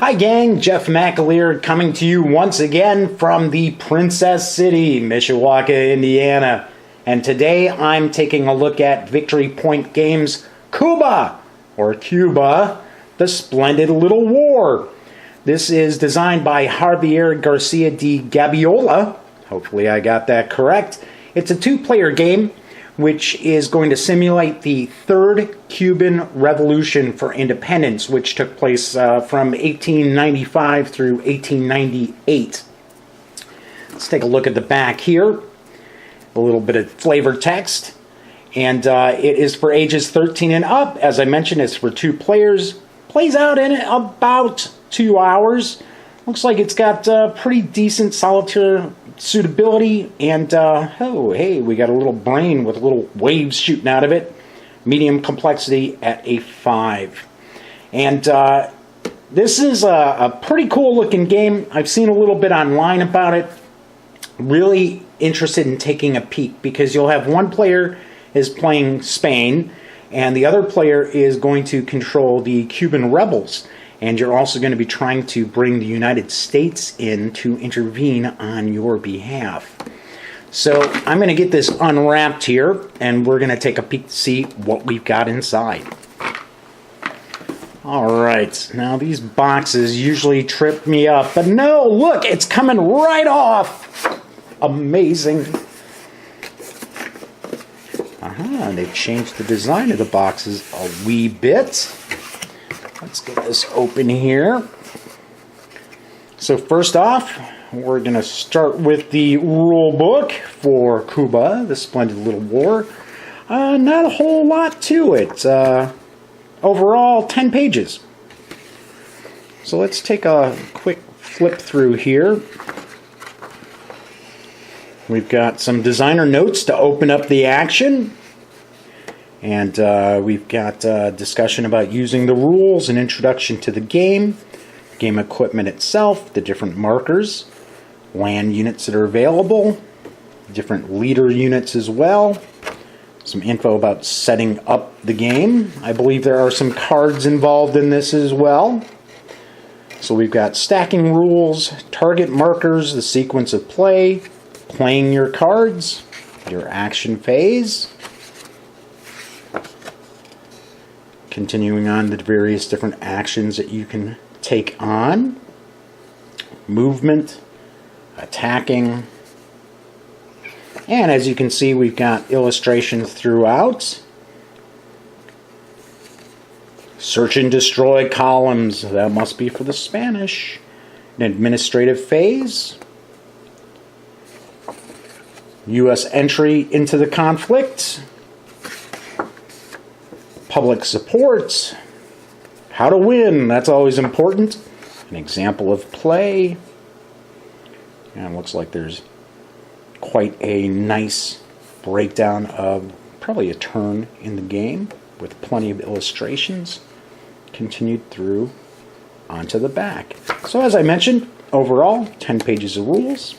Hi gang, Jeff McAleer coming to you once again from the Princess City, Mishawaka, Indiana. And today I'm taking a look at Victory Point Games Cuba, or Cuba, the Splendid Little War. This is designed by Javier Garcia de Gabiola. Hopefully I got that correct. It's a two-player game which is going to simulate the third Cuban Revolution for Independence, which took place from 1895 through 1898. Let's take a look at the back here. A little bit of flavor text. And it is for ages 13 and up. As I mentioned, it's for two players. Plays out in about 2 hours. Looks like it's got pretty decent solitaire suitability, and oh hey, we got a little brain with little waves shooting out of it. Medium complexity at a 5. And this is a pretty cool looking game. I've seen a little bit online about it. Really interested in taking a peek, because you'll have one player is playing Spain and the other player is going to control the Cuban rebels. And you're also going to be trying to bring the United States in to intervene on your behalf. So I'm going to get this unwrapped here, and we're going to take a peek to see what we've got inside. Alright, now these boxes usually trip me up, but no, look, it's coming right off! Amazing. Aha, they've changed the design of the boxes a wee bit. Let's get this open here. So first off, we're going to start with the rule book for Cuba, the Splendid Little War. Not a whole lot to it. Overall, 10 pages. So let's take a quick flip through here. We've got some designer notes to open up the action. And we've got discussion about using the rules, an introduction to the game equipment itself, the different markers, land units that are available, different leader units as well, some info about setting up the game. I believe there are some cards involved in this as well. So we've got stacking rules, target markers, the sequence of play, playing your cards, your action phase. Continuing on the various different actions that you can take on. Movement, attacking. And as you can see, we've got illustrations throughout. Search and destroy columns. That must be for the Spanish. An administrative phase. U.S. entry into the conflict. Public support, how to win, that's always important. An example of play. And it looks like there's quite a nice breakdown of probably a turn in the game with plenty of illustrations continued through onto the back. So as I mentioned, overall, 10 pages of rules.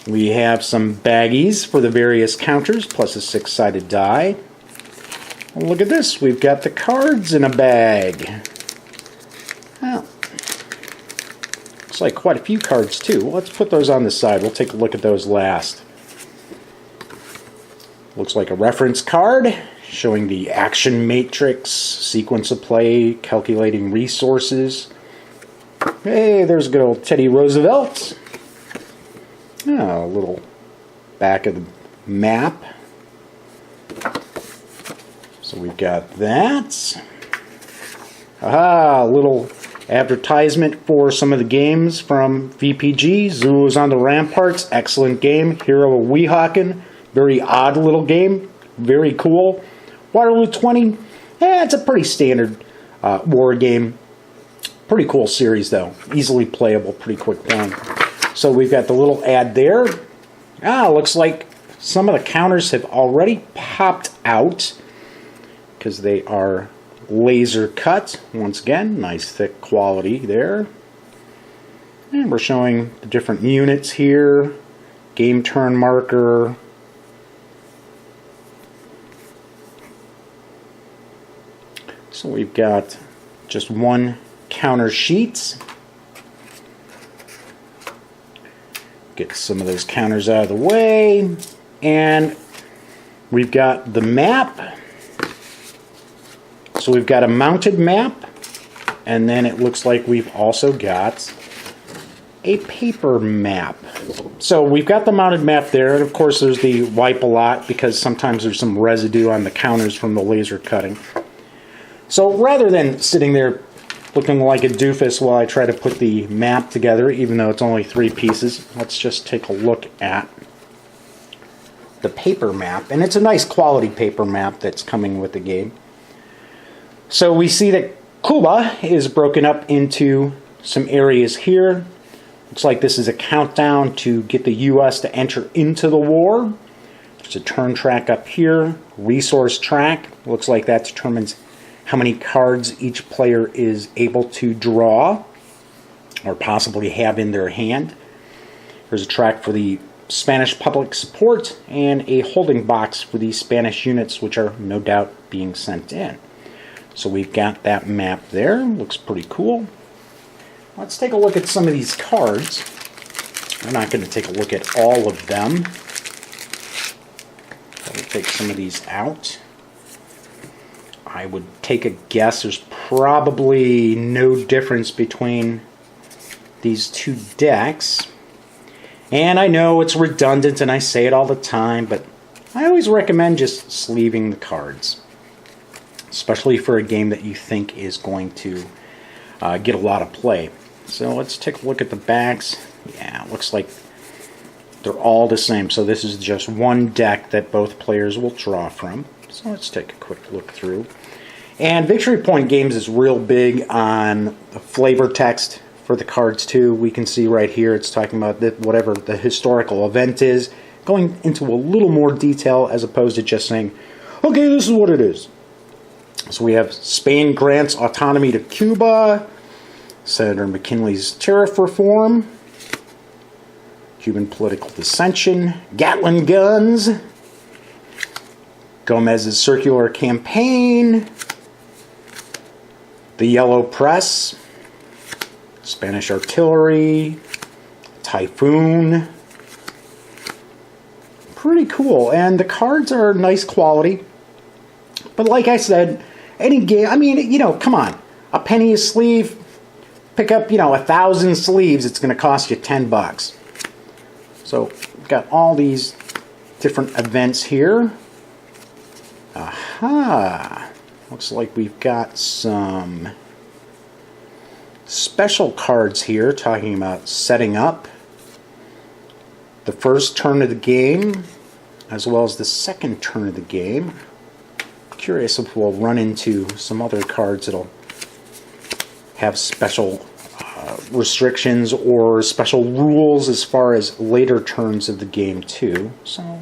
We have some baggies for the various counters, plus a 6-sided die. Look at this, we've got the cards in a bag. Well, looks like quite a few cards too. Let's put those on the side. We'll take a look at those last. Looks like a reference card showing the action matrix, sequence of play, calculating resources. Hey, there's good old Teddy Roosevelt. Oh, a little back of the map. So we've got that. Aha, a little advertisement for some of the games from VPG. Zulus on the Ramparts, excellent game. Hero of Weehawken, very odd little game, very cool. Waterloo 20, it's a pretty standard war game. Pretty cool series though, easily playable, pretty quick one. So we've got the little ad there. Looks like some of the counters have already popped out, because they are laser cut. Once again, nice thick quality there. And we're showing the different units here. Game turn marker. So we've got just one counter sheets. Get some of those counters out of the way. And we've got the map. So we've got a mounted map. And then it looks like we've also got a paper map. So we've got the mounted map there, and of course there's the wipe a lot because sometimes there's some residue on the counters from the laser cutting. So rather than sitting there looking like a doofus while I try to put the map together, even though it's only 3 pieces, let's just take a look at the paper map. And it's a nice quality paper map that's coming with the game. So we see that Cuba is broken up into some areas here. Looks like this is a countdown to get the U.S. to enter into the war. There's a turn track up here, resource track. Looks like that determines how many cards each player is able to draw or possibly have in their hand. There's a track for the Spanish public support and a holding box for the Spanish units, which are no doubt being sent in. So we've got that map there. Looks pretty cool. Let's take a look at some of these cards. We're not going to take a look at all of them. Let me take some of these out. I would take a guess there's probably no difference between these 2 decks. And I know it's redundant and I say it all the time, but I always recommend just sleeving the cards. Especially for a game that you think is going to get a lot of play. So let's take a look at the backs. Yeah, it looks like they're all the same. So this is just one deck that both players will draw from. So let's take a quick look through. And Victory Point Games is real big on the flavor text for the cards too. We can see right here it's talking about whatever the historical event is, going into a little more detail as opposed to just saying, okay, this is what it is. So we have Spain grants autonomy to Cuba, Senator McKinley's tariff reform, Cuban political dissension, Gatling guns, Gomez's circular campaign, the yellow press, Spanish artillery, typhoon. Pretty cool, and the cards are nice quality. But like I said, any game, I mean, you know, come on. A penny a sleeve, pick up, 1,000 sleeves, it's going to cost you $10. So, we've got all these different events here. Aha! Looks like we've got some special cards here talking about setting up the first turn of the game, as well as the second turn of the game. Curious if we'll run into some other cards that'll have special restrictions or special rules as far as later turns of the game too. So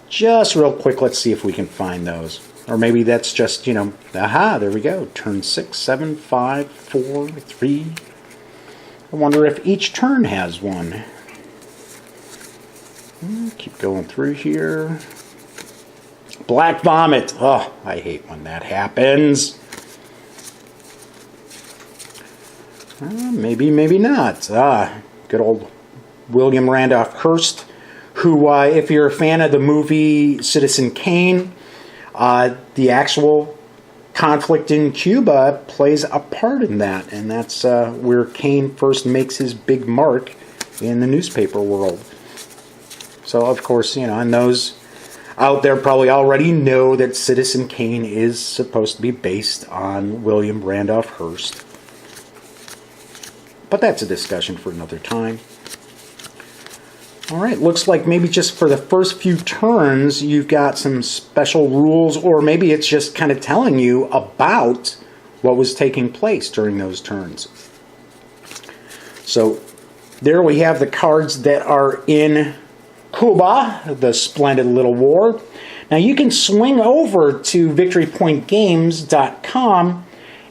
just real quick, let's see if we can find those. Or maybe that's just, aha, there we go. Turn 6, 7, 5, 4, 3. I wonder if each turn has one. Keep going through here. Black vomit. Oh, I hate when that happens. Maybe, maybe not. Good old William Randolph Hearst, who, if you're a fan of the movie Citizen Kane, the actual conflict in Cuba plays a part in that, and that's where Kane first makes his big mark in the newspaper world. So, of course, and those out there probably already know that Citizen Kane is supposed to be based on William Randolph Hearst. But that's a discussion for another time. Alright, looks like maybe just for the first few turns you've got some special rules, or maybe it's just kind of telling you about what was taking place during those turns. So there we have the cards that are in Cuba, the Splendid Little War. Now you can swing over to victorypointgames.com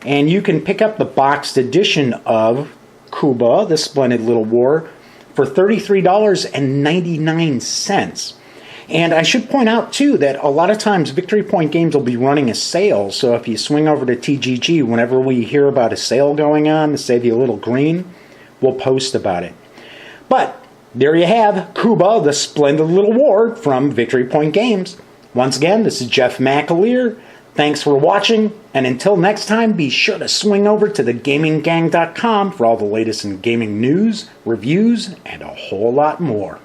and you can pick up the boxed edition of Cuba, the Splendid Little War, for $33.99. And I should point out, too, that a lot of times Victory Point Games will be running a sale, so if you swing over to TGG, whenever we hear about a sale going on to save you a little green, we'll post about it. But there you have Cuba, the Splendid Little War from Victory Point Games. Once again, this is Jeff McAleer. Thanks for watching, and until next time, be sure to swing over to thegaminggang.com for all the latest in gaming news, reviews, and a whole lot more.